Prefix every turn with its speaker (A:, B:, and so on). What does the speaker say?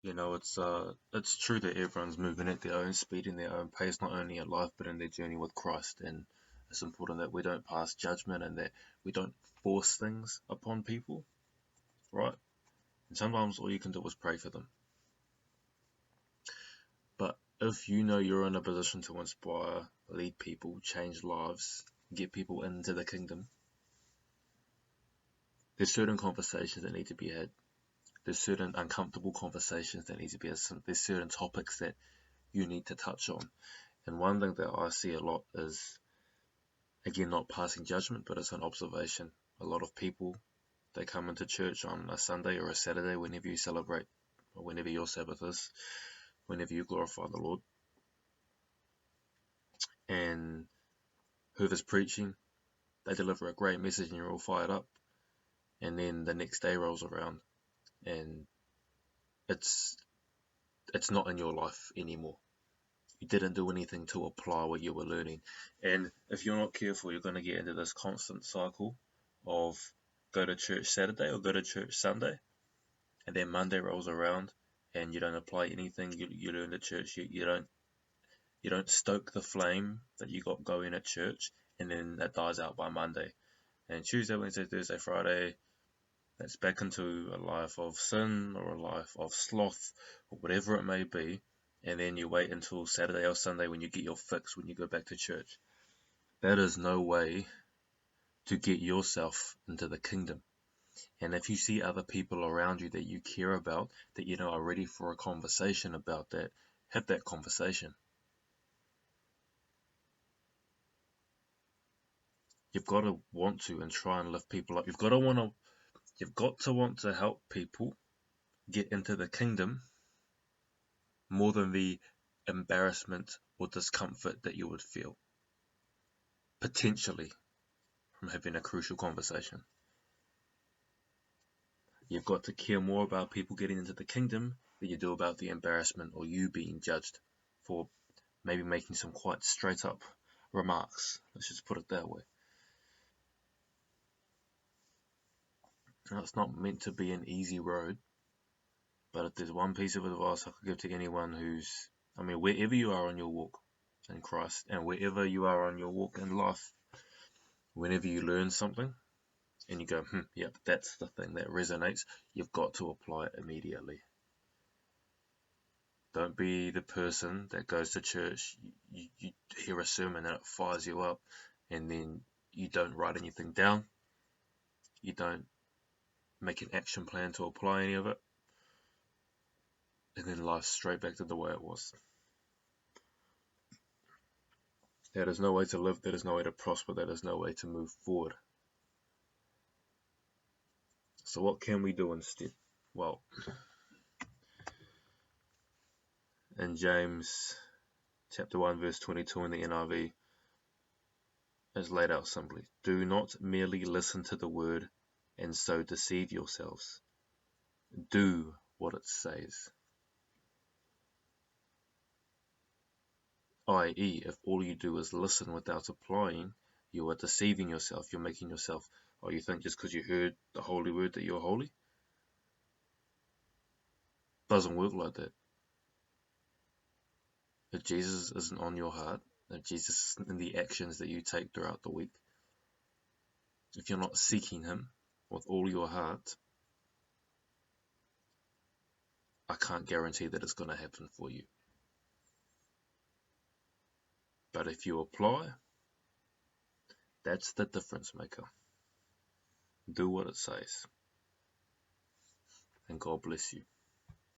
A: It's true that everyone's moving at their own speed and their own pace, not only in life but in their journey with Christ. And it's important that we don't pass judgment and that we don't force things upon people, right? And sometimes all you can do is pray for them. But if you know you're in a position to inspire, lead people, change lives, get people into the kingdom, there's certain conversations that need to be had. There's certain uncomfortable conversations that need to be had. There's certain topics that you need to touch on. And one thing that I see a lot is, again, not passing judgment, but it's an observation. A lot of people, they come into church on a Sunday or a Saturday, whenever you celebrate, or whenever your Sabbath is, whenever you glorify the Lord. And whoever's preaching, they deliver a great message and you're all fired up. And then the next day rolls around and it's not in your life anymore. You didn't do anything to apply what you were learning. And if you're not careful, you're going to get into this constant cycle of go to church Saturday or go to church Sunday, and then Monday rolls around and you don't apply anything you learned at church. You don't stoke the flame that you got going at church, and then that dies out by Monday. And Tuesday, Wednesday, Thursday, Friday, that's back into a life of sin or a life of sloth or whatever it may be. And then you wait until Saturday or Sunday when you get your fix, when you go back to church. That is no way to get yourself into the kingdom. And if you see other people around you that you care about, that you know are ready for a conversation about that, have that conversation. You've got to want to and try and lift people up. You've got to want to help people get into the kingdom more than the embarrassment or discomfort that you would feel, potentially, from having a crucial conversation. You've got to care more about people getting into the kingdom than you do about the embarrassment or you being judged for maybe making some quite straight up remarks. Let's just put it that way. Now, it's not meant to be an easy road, but if there's one piece of advice I could give to anyone wherever you are on your walk in Christ and wherever you are on your walk in life, whenever you learn something and you go, yep, that's the thing that resonates, you've got to apply it immediately. Don't be the person that goes to church, you hear a sermon and it fires you up, and then you don't write anything down. You don't make an action plan to apply any of it. And then life's straight back to the way it was. That is no way to live, that is no way to prosper, that is no way to move forward. So what can we do instead? Well, in James chapter 1 verse 22 in the NIV is laid out simply. Do not merely listen to the word and so deceive yourselves. Do what it says. I.e., if all you do is listen without applying, you are deceiving yourself. You're making yourself, you think just because you heard the holy word that you're holy? Doesn't work like that. If Jesus isn't on your heart, if Jesus isn't in the actions that you take throughout the week, if you're not seeking him with all your heart, I can't guarantee that it's going to happen for you. But if you apply, that's the difference maker. Do what it says. And God bless you.